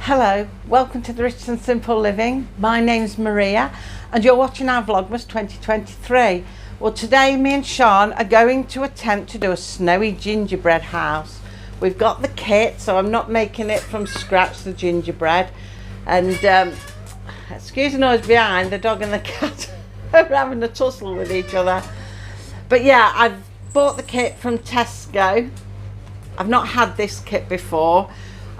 Hello, welcome to the Rich and Simple Living. My name's Maria and you're watching our Vlogmas 2023. Well, today me and Sian are going to attempt to do a snowy gingerbread house. We've got the kit, so I'm not making it from scratch, the gingerbread. And excuse the noise behind, the dog and the cat are having a tussle with each other. But yeah, I've bought the kit from Tesco. I've not had this kit before.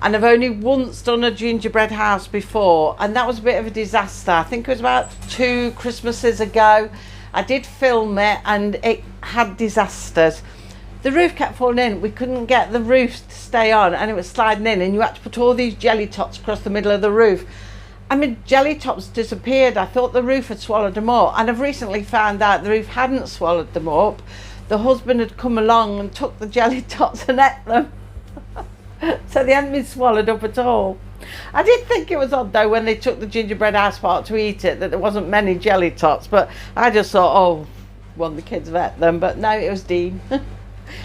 And I've only once done a gingerbread house before, and that was a bit of a disaster. I think it was about 2 Christmases ago. I did film it and it had disasters. The roof kept falling in. We couldn't get the roof to stay on and it was sliding in, and you had to put all these jelly tots across the middle of the roof. I mean, jelly tots disappeared. I thought the roof had swallowed them up, and I've recently found out the roof hadn't swallowed them up. The husband had come along and took the jelly tots and ate them. So they hadn't been swallowed up at all. I did think it was odd though when they took the gingerbread house part to eat it that there wasn't many jelly tots, but I just thought, oh, one of the kids have ate them. But no, it was Dean.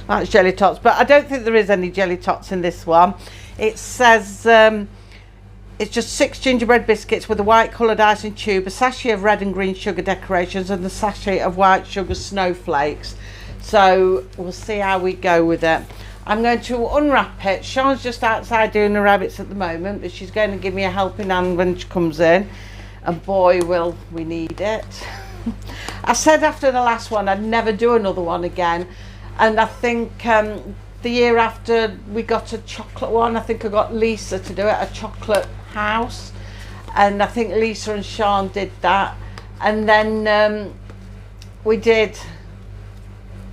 That's jelly tots, but I don't think there is any jelly tots in this one. It says it's just 6 gingerbread biscuits with a white coloured icing tube, a sachet of red and green sugar decorations, and the sachet of white sugar snowflakes. So we'll see how we go with it. I'm going to unwrap it. Sian's just outside doing the rabbits at the moment, but she's going to give me a helping hand when she comes in. And boy, will we need it. I said after the last one I'd never do another one again. And I think the year after we got a chocolate one, I think I got Lisa to do it, a chocolate house. And I think Lisa and Sian did that. And then we did...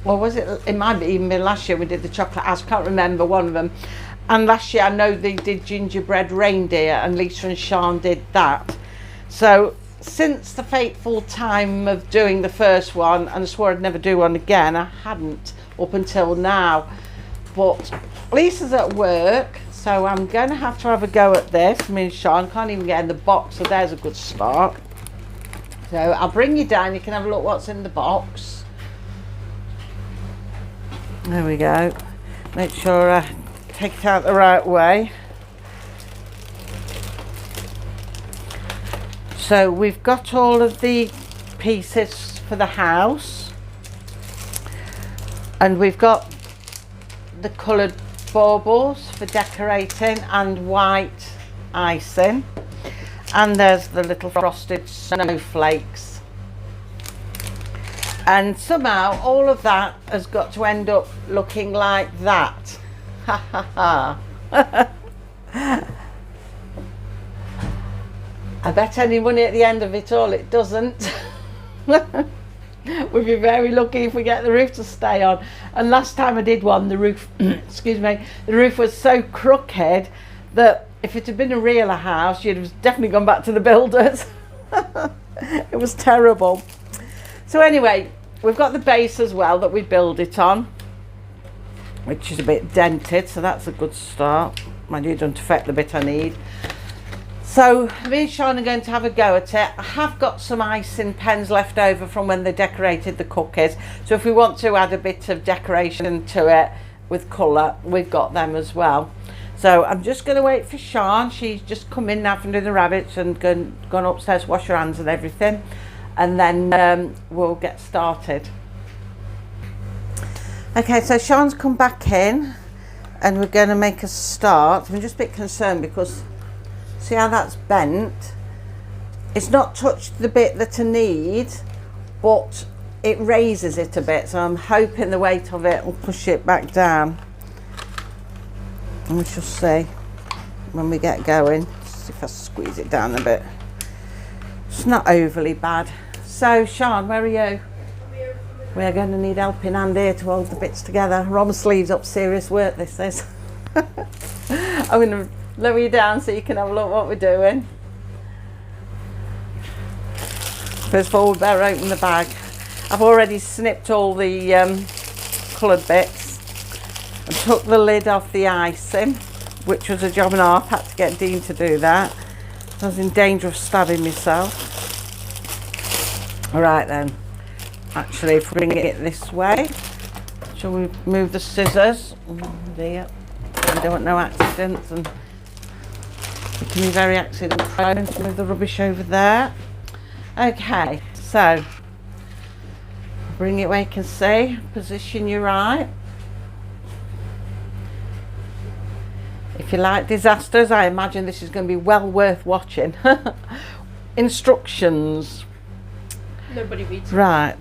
Or was it? It might be even been last year we did the chocolate house. I can't remember one of them. And last year I know they did gingerbread reindeer, and Lisa and Sian did that. So since the fateful time of doing the first one, and I swore I'd never do one again, I hadn't up until now. But Lisa's at work, so I'm going to have a go at this. Me and Sian can't even get in the box, so there's a good start. So I'll bring you down. You can have a look what's in the box. There we go. Make sure I take it out the right way. So we've got all of the pieces for the house, and we've got the coloured baubles for decorating and white icing, and there's the little frosted snowflakes. And somehow all of that has got to end up looking like that. Ha ha ha. I bet any money at the end of it all it doesn't. We'd be very lucky if we get the roof to stay on. And last time I did one, the roof excuse me, the roof was so crooked that if it had been a realer house you'd have definitely gone back to the builders. It was terrible. So anyway, we've got the base as well that we build it on, which is a bit dented, so that's a good start. Mind you, it doesn't affect the bit I need. So me and Sian are going to have a go at it. I have got some icing pens left over from when they decorated the cookies, so if we want to add a bit of decoration to it with colour, we've got them as well. So I'm just going to wait for Sian. She's just come in now from doing the rabbits and gone upstairs to wash her hands and everything. And then we'll get started. Okay, so Sian's come back in and we're going to make a start. I'm just a bit concerned because see how that's bent? It's not touched the bit that I need, but it raises it a bit, so I'm hoping the weight of it will push it back down. And we shall see when we get going. See if I squeeze it down a bit. It's not overly bad. So Sian, where are you? We're going to need helping hand here to hold the bits together. Rom sleeves up, serious work this is. I'm going to lower you down so you can have a look what we're doing. First of all, we better open the bag. I've already snipped all the coloured bits and took the lid off the icing, which was a job and a half. Had to get Dean to do that. I was in danger of stabbing myself. Alright then, actually if we bring it this way, shall we move the scissors? Oh dear, we don't want no accidents. And It can be very accident prone. Move the rubbish over there. Okay, so bring it where you can see. Position you right. If you like disasters, I imagine this is going to be well worth watching. Instructions. Nobody reads. Right.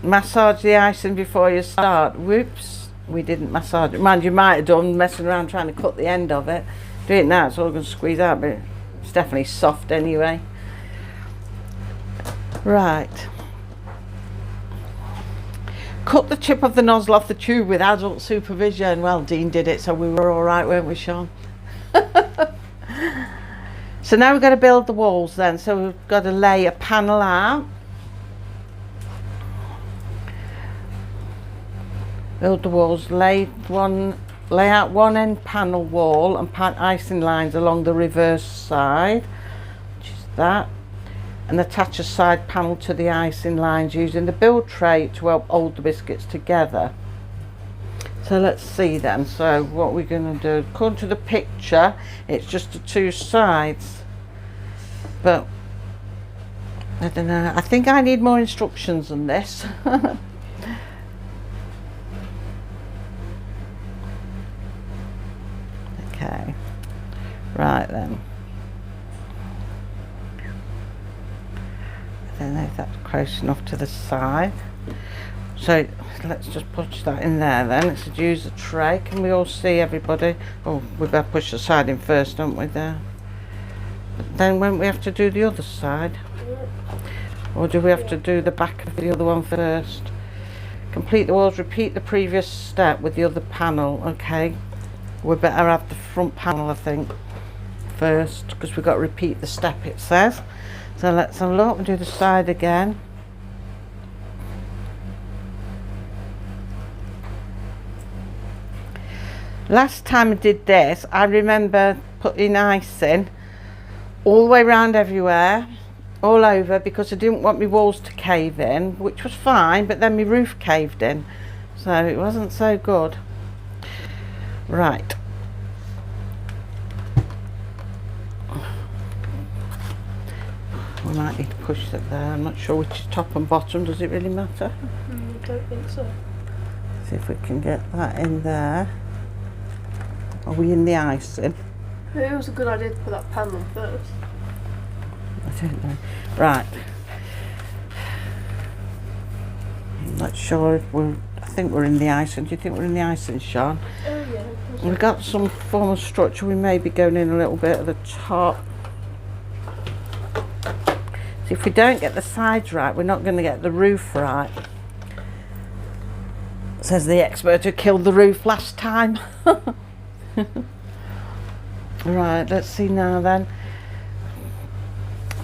Massage the icing before you start. Whoops, we didn't massage it. Mind you might have done, messing around trying to cut the end of it. Do it now, it's all going to squeeze out, but it's definitely soft anyway. Right. Cut the tip of the nozzle off the tube with adult supervision. Well, Dean did it, so we were all right, weren't we, Sean? So now we've got to build the walls then. So we've got to lay a panel out. Build the walls, lay out one end panel wall and pat icing lines along the reverse side, which is that, and attach a side panel to the icing lines using the build tray to help hold the biscuits together. So let's see then. So what we're going to do, according to the picture, it's just the two sides, but I don't know, I think I need more instructions than this. Okay, right then. I don't know if that's close enough to the side. So let's just push that in there then. Let's use the tray. Can we all see everybody? Oh, we better push the side in first, don't we, there? But then won't we have to do the other side? Or do we have to do the back of the other one first? Complete the walls, repeat the previous step with the other panel. Okay. We better have the front panel, I think, first, because we've got to repeat the step, it says. So let's have a look and do the side again. Last time I did this, I remember putting icing all the way around everywhere, all over, because I didn't want my walls to cave in, which was fine, but then my roof caved in, so it wasn't so good. Right. We might need to push that there. I'm not sure which is top and bottom. Does it really matter? I don't think so. See if we can get that in there. Are we in the icing? It was a good idea to put that panel first. I don't know. Right. I'm not sure if we're... I think we're in the icing. Do you think we're in the icing, Sean? Oh yeah. We've got some form of structure. We may be going in a little bit at the top. So if we don't get the sides right, we're not going to get the roof right. Says the expert who killed the roof last time. Right, let's see now then.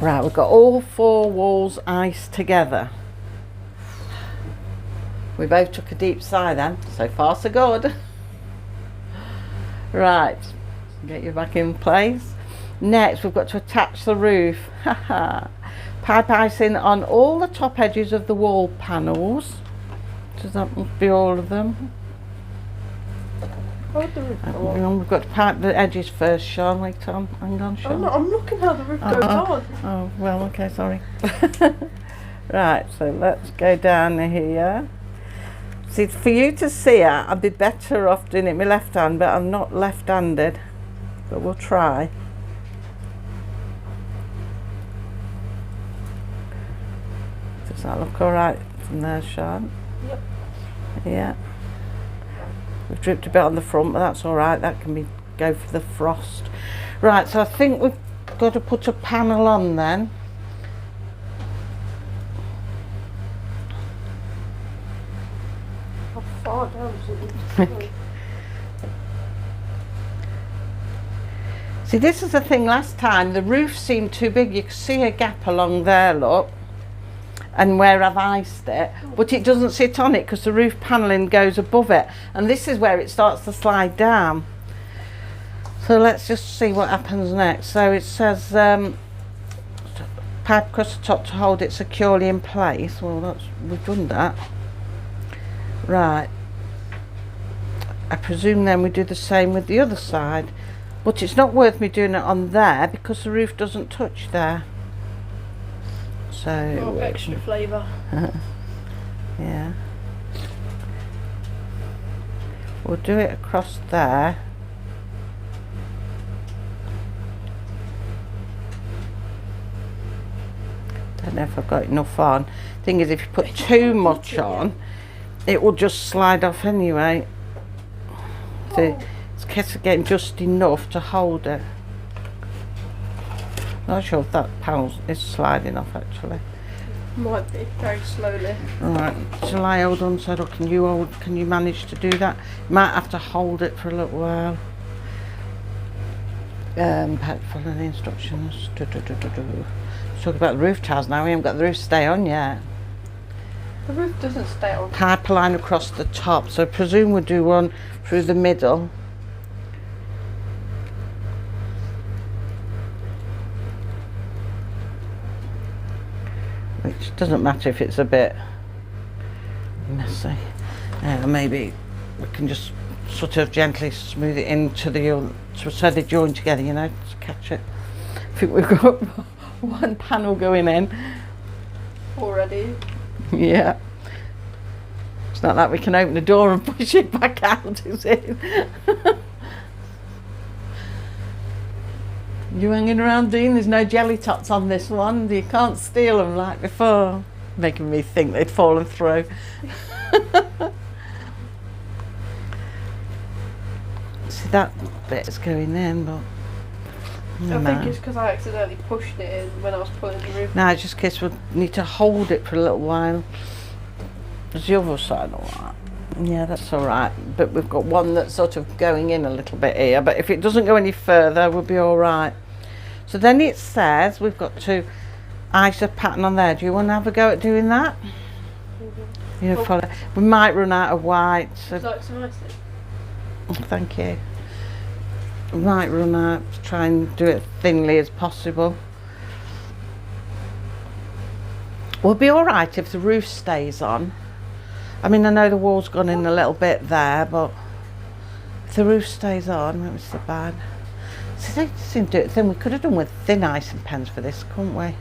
Right, we've got all four walls iced together. We both took a deep sigh then. So far so good. Right, get you back in place. Next we've got to attach the roof. Pipe icing on all the top edges of the wall panels. Does that must be all of them? How would the roof go on? We've got to pipe the edges first, Sean. Wait, Tom. Hang on, Sean. I'm looking how the roof goes on. Oh, well, okay, sorry. Right, so let's go down here. See, for you to see it, I'd be better off doing it with my left hand, but I'm not left-handed. But we'll try. Does that look all right from there, Sean? Yep. Yeah. We've dripped a bit on the front, but that's all right. That can be go for the frost. Right, so I think we've got to put a panel on then. How far down is it? See, this is the thing last time. The roof seemed too big. You can see a gap along there, look. And where I've iced it, but it doesn't sit on it because the roof panelling goes above it, and this is where it starts to slide down. So let's just see what happens next. So it says pipe across the top to hold it securely in place. Well, we've done that. Right, I presume then we do the same with the other side. But it's not worth me doing it on there because the roof doesn't touch there. So extra flavour. yeah. We'll do it across there. Don't know if I've got enough on. Thing is, if you put too much on, it will just slide off anyway. So it's a case of getting just enough to hold it. Not sure if that panel is sliding off actually. Might be, very slowly. Alright, shall I hold on, Sarah? Can you manage to do that? You might have to hold it for a little while. Follow the instructions. Let's talk about the roof tiles now. We haven't got the roof stay on yet. The roof doesn't stay on. Pipeline across the top, so I presume we'll do one through the middle. Which doesn't matter if it's a bit messy. Maybe we can just sort of gently smooth it into the so they join together, you know, to catch it. I think we've got one panel going in Already? Yeah. It's not like we can open the door and push it back out, is it? You hanging around, Dean? There's no jelly tots on this one. You can't steal them like before. Making me think they'd fallen through. See, that bit's going in, but I think it's because I accidentally pushed it in when I was putting the roof. No, just in case we need to hold it for a little while. Is the other side alright? Yeah, that's alright. But we've got one that's sort of going in a little bit here. But if it doesn't go any further, we'll be alright. So then it says we've got to ice a pattern on there. Do you want to have a go at doing that? Mm-hmm. You know, follow. We might run out of white. So Would you like some icing? thank you. We might run out to try and do it thinly as possible. We'll be alright if the roof stays on. I mean, I know the wall's gone in a little bit there, but if the roof stays on, it was so bad. So they seem to do it thin. We could have done with thin icing pens for this, couldn't we?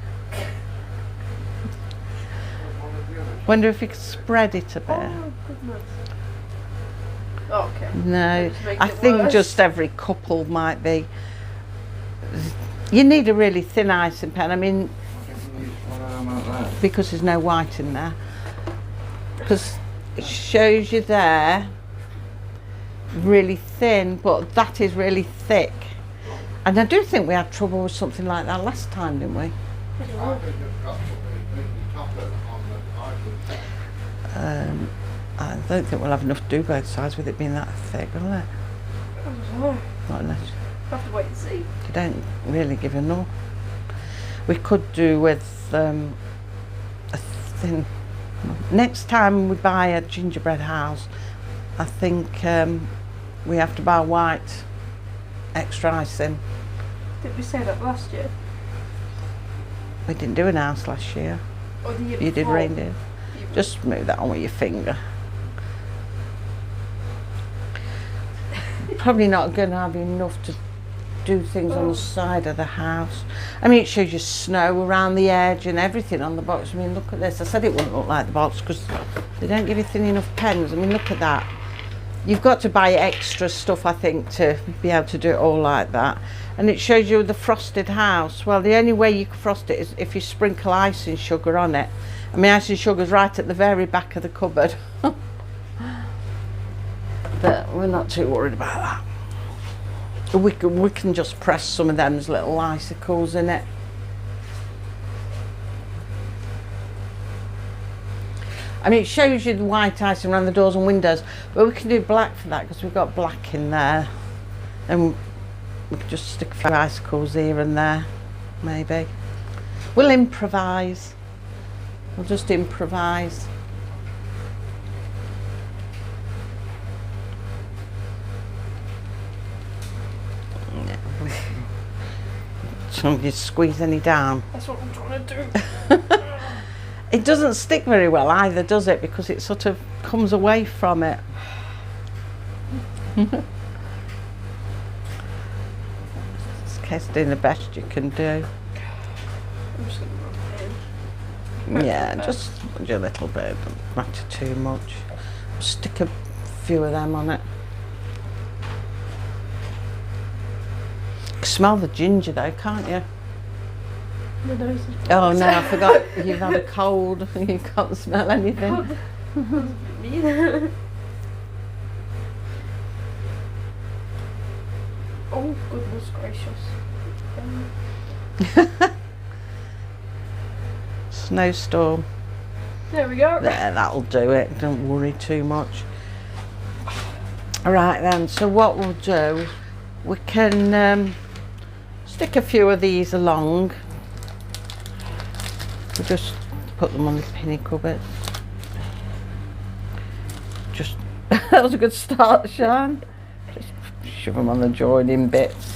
Wonder if you could spread it a bit. Oh, goodness. Oh, okay. No, I think just every couple might be. You need a really thin icing pen. I mean, because there's no white in there. Because it shows you there really thin, but that is really thick. And I do think we had trouble with something like that last time, didn't we? I don't think we'll have enough to do both sides with it being that thick, will it? I don't know. Not unless We'll have to wait and see. you don't really give a no. We could do with a thin. Next time we buy a gingerbread house, I think we have to buy white extra icing. Did we say that last year? We didn't do an house last year. Or the year You did before? reindeer. Just move that on with your finger. Probably not going to have enough to do things on the side of the house. I mean, it shows you snow around the edge and everything on the box. I mean, look at this. I said it wouldn't look like the box because they don't give you thin enough pens. I mean, look at that. You've got to buy extra stuff, I think, to be able to do it all like that. And it shows you the frosted house. Well, the only way you can frost it is if you sprinkle icing sugar on it. I mean, icing sugar's right at the very back of the cupboard. But we're not too worried about that. We can just press some of them little icicles in it. I mean, it shows you the white icing around the doors and windows, but we can do black for that because we've got black in there. And we can just stick a few icicles here and there, maybe. We'll improvise. We'll just improvise. Don't you squeeze any down? That's what I'm trying to do. It doesn't stick very well either, does it? Because it sort of comes away from it. case of doing the best you can do. I'm just going to rub it in. Yeah, just do a little bit, don't matter too much. Stick a few of them on it. You can smell the ginger though, can't you? My nose is Oh no, I forgot you've had a cold and you can't smell anything. mean. Oh goodness gracious. Snowstorm. There we go. There, that'll do it. Don't worry too much. Alright then, so what we'll do, we can stick a few of these along. We'll just put them on the pinnacle bit. Just, that was a good start, Sian. Just shove them on the joining bits.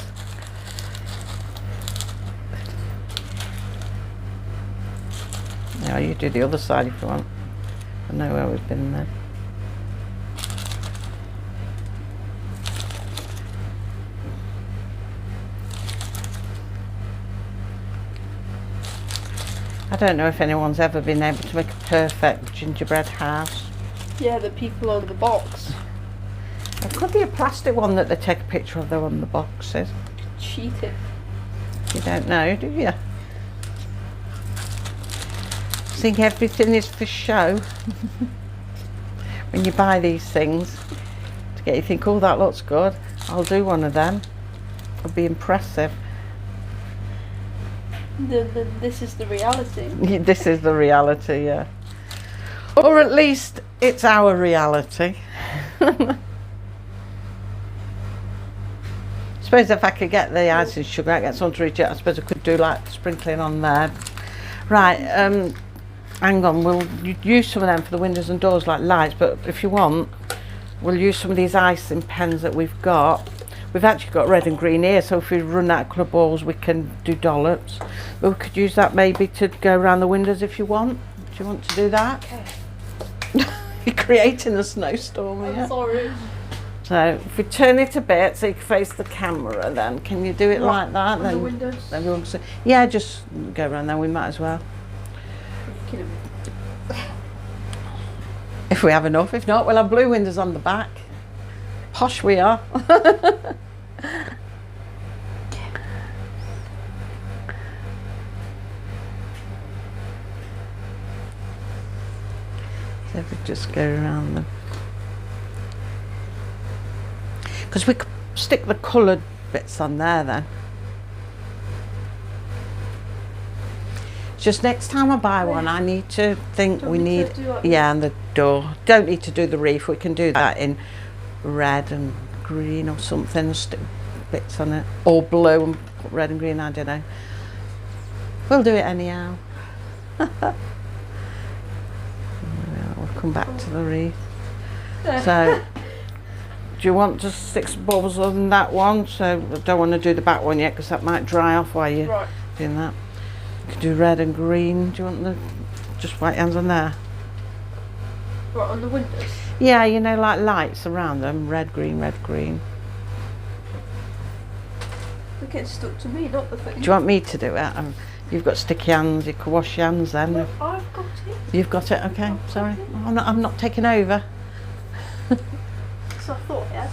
Now you do the other side if you want. I know where we've been there. I don't know if anyone's ever been able to make a perfect gingerbread house. Yeah, the people on the box. It could be a plastic one that they take a picture of though on the boxes. Cheating. You don't know, do you? Think everything is for show. When you buy these things, to get you think, oh, that looks good, I'll do one of them. It'll be impressive. This is the reality. This is the reality, yeah. Or at least it's our reality. Suppose if I could get the icing sugar, I'd get someone to reach it. I suppose I could do like sprinkling on there. Right, hang on, we'll use some of them for the windows and doors like lights, but if you want, we'll use some of these icing pens that we've got. We've actually got red and green here, so if we run out of colour balls, we can do dollops. But we could use that maybe to go around the windows if you want. Do you want to do that? Okay. You're creating a snowstorm here. I'm sorry. So if we turn it a bit so you can face the camera, then can you do it like that? On Then the windows? everyone can see. Yeah, just go around there. We might as well. If we have enough. If not, we'll have blue windows on the back. Posh we are. So if we just go around them. Because we could stick the coloured bits on there then. Just next time I buy one, I need to think we need, yeah, and the door. Don't need to do the reef. We can do that in red and green or something, and stick bits on it, or blue and put red and green. I don't know. We'll do it anyhow. We'll come back to the wreath. So, do you want to stick some bubbles on that one? So I don't want to do the back one yet because that might dry off while you're doing that. You can do red and green. Do you want the just white hands on there? Right, on the windows? Yeah, you know, like lights around them. Red, green, red, green. They're getting stuck to me, not the thing. Do you want me to do it? You've got sticky hands. You can wash your hands then. No, I've got it. You've got it. Okay, sorry. I'm not taking over. So I thought, yeah.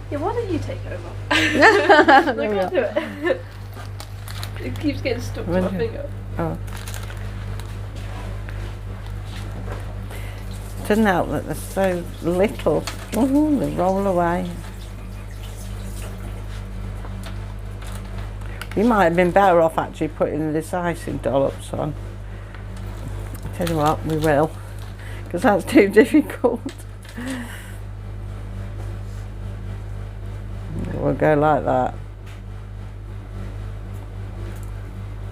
Yeah, why don't you take over? I can't do it. It keeps getting stuck to my finger. Oh. Doesn't help that they're so little. Ooh, they roll away. You might have been better off actually putting this icing dollops on. I tell you what, we will, because that's too difficult. We'll go like that.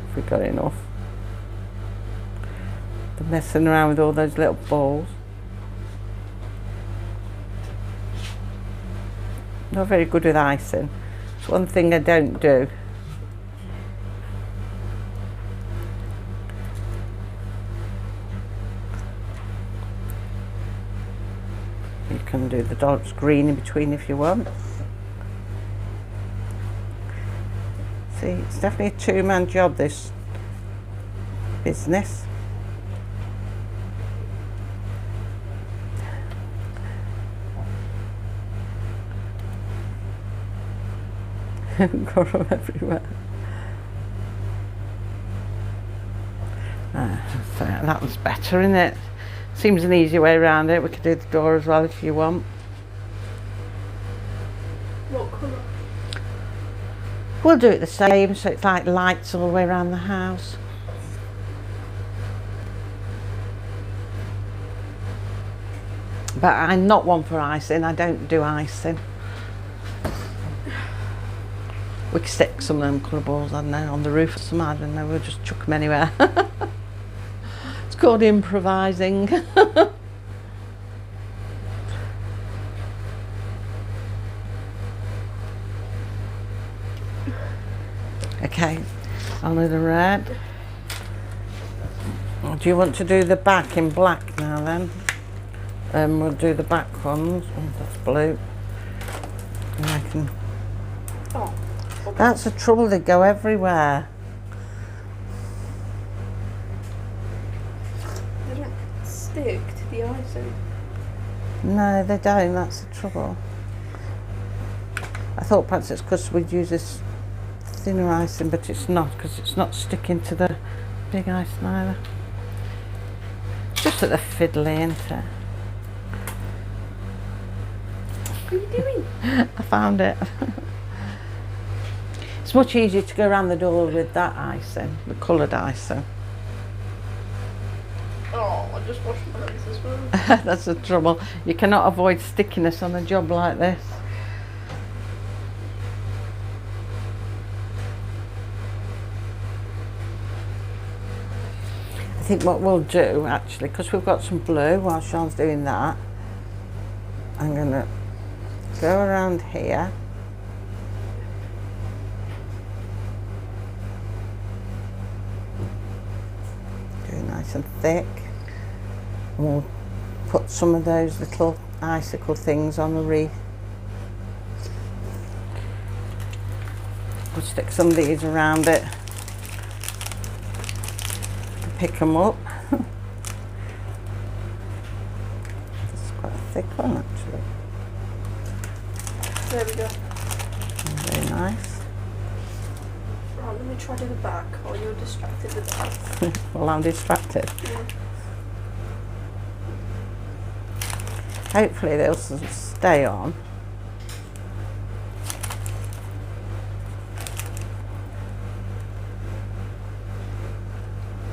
If we got enough. They're messing around with all those little balls. Not very good with icing. It's one thing I don't do. You can do the dollops green in between if you want. See, it's definitely a two-man job, this business. Got them everywhere. So that was better, isn't it? Seems an easy way around it. We could do the door as well if you want. What colour? We'll do it the same, so it's like lights all the way around the house. But I'm not one for icing. I don't do icing. We could stick some of them colour balls, I don't know, on the roof or something, I don't know, we'll just chuck them anywhere. It's called improvising. Okay, I'll do the red. Do you want to do the back in black now then? We'll do the back ones. Oh, that's blue. And I can... Oh. Okay. That's the trouble, they go everywhere. They don't stick to the icing. No, they don't, that's the trouble. I thought perhaps it's because we'd use this thinner icing, but it's not, because it's not sticking to the big icing either. It's just that they're fiddly, isn't it? What are you doing? I found it. It's much easier to go around the door with that icing, the coloured icing. Oh, I just washed my hands as well. That's the trouble. You cannot avoid stickiness on a job like this. I think what we'll do actually, because we've got some blue while Sean's doing that, I'm going to go around here. Nice and thick, and we'll put some of those little icicle things on the wreath. We'll stick some of these around it and pick them up. It's quite a thick one actually. There we go. Very nice. Right, let me try to the back while you're distracted with that. Well, I'm distracted. Yeah. Hopefully they'll stay on.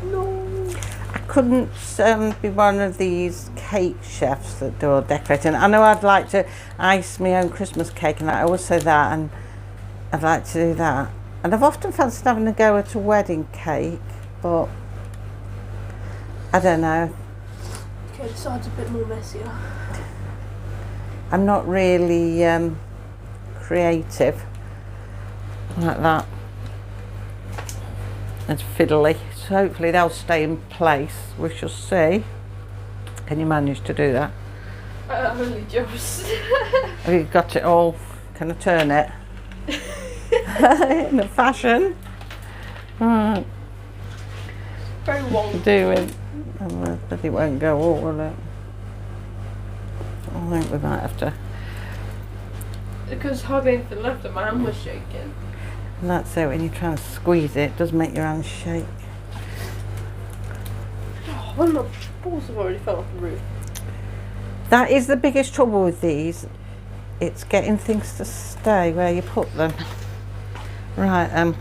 No. I couldn't be one of these cake chefs that do all decorating. I know I'd like to ice my own Christmas cake, and I always say that, and I'd like to do that. And I've often fancied having a go at a wedding cake, but I don't know. Okay, the side's a bit more messier. I'm not really creative like that. It's fiddly, so hopefully they'll stay in place. We shall see. Can you manage to do that? Only just. Have you got it all? Can I turn it? In the fashion. Right. Very wonky. Do it. But it won't go all, will it? I think we might have to. Because hardly anything left and my hand was shaking. And that's it, when you're trying to squeeze it, it does make your hands shake. Oh, one of my balls have already fell off the roof. That is the biggest trouble with these. It's getting things to stay where you put them. Right,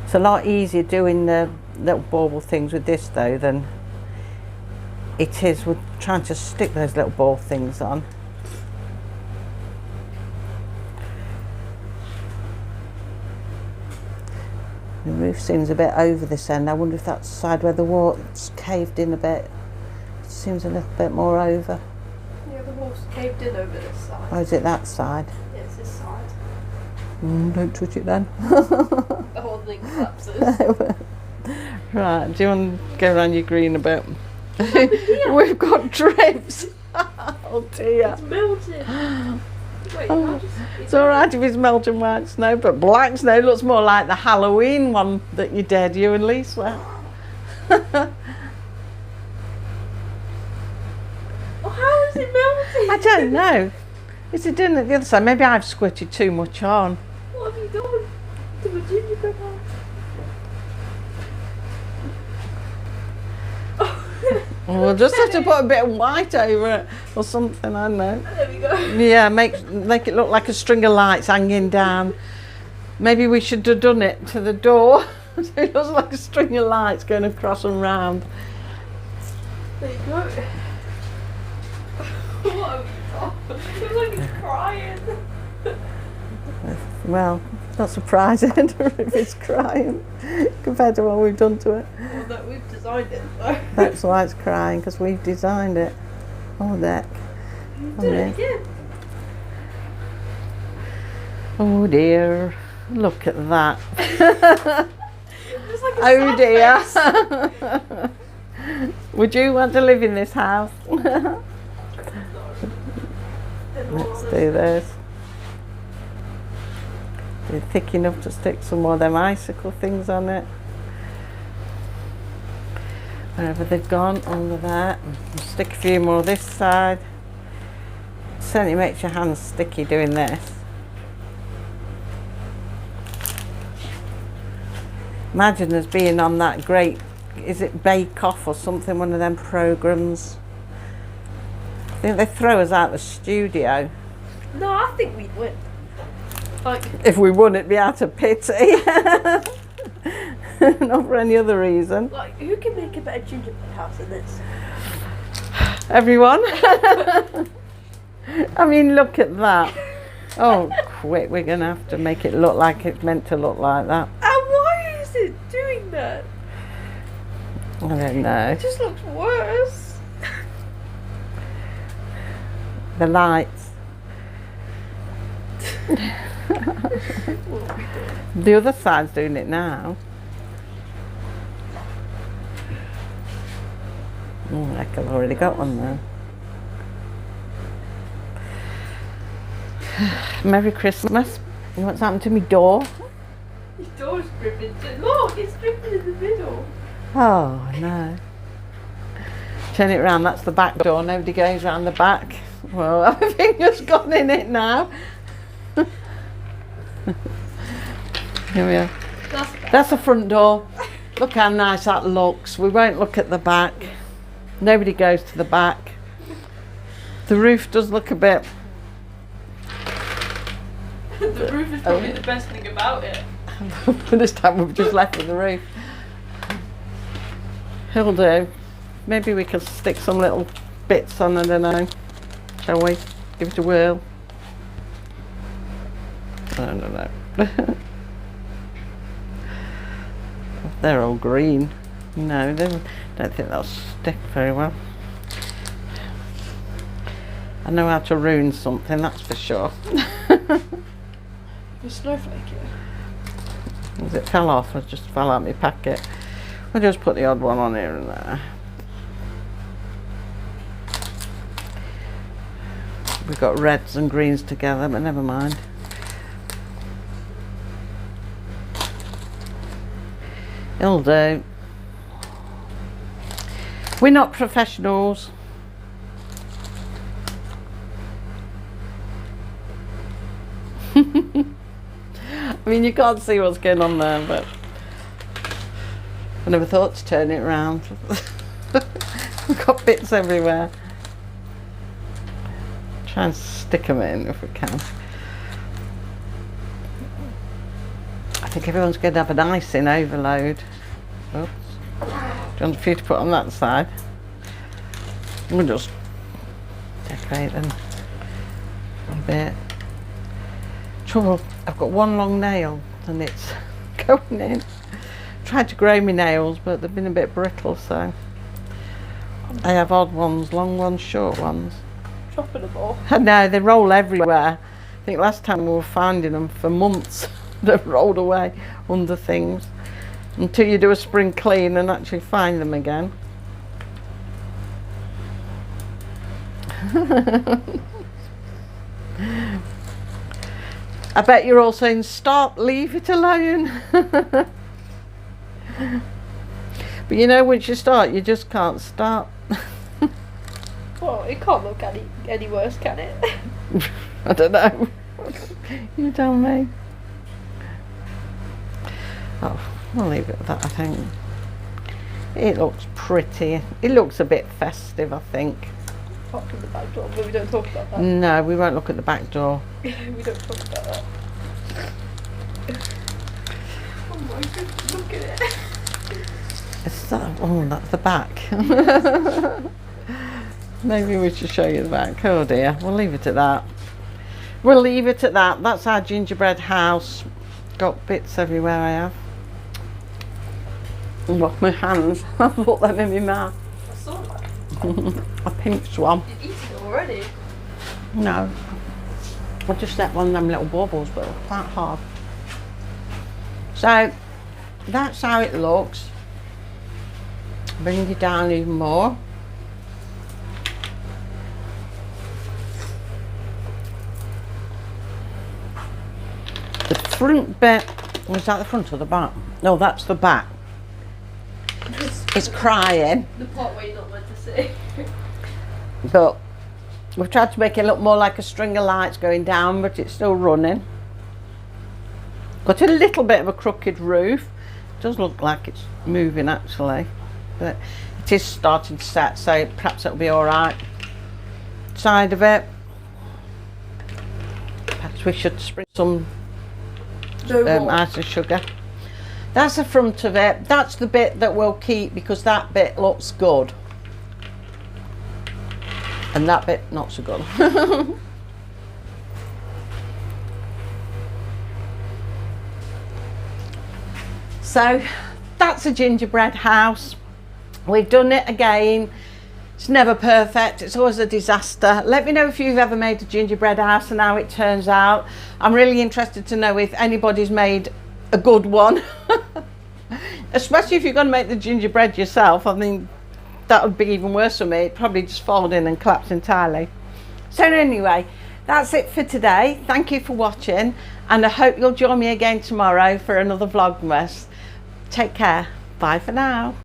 it's a lot easier doing the little bauble things with this though than it is with trying to stick those little ball things on. The roof seems a bit over this end. I wonder if that's the side where the wall's caved in a bit. It seems a little bit more over. Yeah. the horse caved in over this side. Oh, is it that side? Yeah, it's this side. Don't touch it then. The whole thing collapses. Right, do you want to go around your green a bit? We've got drips. Oh dear. It's melted. Wait, It's alright if it's melting white snow, but black snow looks more like the Halloween one that you did, you and Lisa. Oh, how is it melting? I don't know. Is it doing it the other side? Maybe I've squirted too much on. What have you done to the gingerbread house? We'll just have to put a bit of white over it or something, I don't know. There we go. Yeah, make it look like a string of lights hanging down. Maybe we should have done it to the door. So it looks like a string of lights going across and round. There you go. What have you done? It looks like it's crying. Well, it's not surprising if it's crying compared to what we've done to it. Well, that we've designed it though. That's why it's crying, because we've designed it. Oh, deck. Do it again. Oh dear. Look at that. It's like a Oh sad dear. Would you want to live in this house? Let's do this. They're thick enough to stick some more of them icicle things on it. Wherever they've gone, under that. Stick a few more this side. Certainly makes your hands sticky doing this. Imagine us being on that great, is it Bake Off or something, one of them programmes. I think they throw us out the studio. No, I think we'd win. Like, If we won, it'd be out of pity. Not for any other reason. like, who can make a better gingerbread house than this? Everyone. I mean, look at that. Oh, quick, we're going to have to make it look like it's meant to look like that. And why is it doing that? I don't know. It just looks worse. The lights. The other side's doing it now. Oh, heck, I've already got one there. Merry Christmas. What's happened to me door? Your door's dripping. Look, it's dripping in the middle. Oh no. Turn it round, that's the back door. Nobody goes round the back. Well, everything has gone in it now. Here we are. That's the front door. Look how nice that looks. We won't look at the back. Nobody goes to the back. The roof does look a bit... The roof is probably the best thing about it. This time we've just left with the roof. He'll do. Maybe we could stick some little bits on, I don't know. Shall we? Give it a whirl. I don't know. They're all green. No, they don't think they'll stick very well. I know how to ruin something, that's for sure. You snowflake it. As it fell off, it just fell out my packet. I'll just put the odd one on here and there. We've got reds and greens together, but never mind. It'll do. We're not professionals. I mean, you can't see what's going on there, but I never thought to turn it round. We've got bits everywhere. Try and stick them in if we can. I think everyone's going to have an icing overload. Oops. Do you want a few to put on that side? We'll just decorate them a bit. Trouble, I've got one long nail and it's going in. Tried to grow my nails, but they've been a bit brittle, so I have odd ones, long ones, short ones. chopping them all. I know, they roll everywhere. I think last time we were finding them for months. They've rolled away under things until you do a spring clean and actually find them again. I bet you're all saying, stop, leave it alone. But you know, once you start, you just can't stop. Well, it can't look any worse, can it? I don't know. You tell me. Oh, we'll leave it at that, I think. It looks pretty. It looks a bit festive, I think. Apart from the back door, but we don't talk about that. No, we won't look at the back door. We don't talk about that. Oh my goodness, look at it. Is that, oh, that's the back. Maybe we should show you the back. Oh dear, we'll leave it at that. We'll leave it at that. That's our gingerbread house. Got bits everywhere I have. Look, my hands. I've put them in my mouth. I saw that. A pink swan. You've eaten it already. No. I just ate one of them little bubbles, but they're quite hard. So, that's how it looks. Bring it down even more. The front bit, was that the front or the back? No, that's the back. It's crying. The part where you're not meant to see. But we've tried to make it look more like a string of lights going down, but it's still running. Got a little bit of a crooked roof. It does look like it's moving actually, but it is starting to set, so perhaps it'll be all right. Side of it, perhaps we should spring some ice and sugar. That's the front of it. That's the bit that we'll keep because that bit looks good. And that bit not so good. So that's a gingerbread house. We've done it again. It's never perfect. It's always a disaster. Let me know if you've ever made a gingerbread house and how it turns out. I'm really interested to know if anybody's made a good one. Especially if you're going to make the gingerbread yourself. I mean, that would be even worse for me. It'd probably just fold in and collapse entirely. So anyway, that's it for today. Thank you for watching, and I hope you'll join me again tomorrow for another Vlogmas. Take care. Bye for now.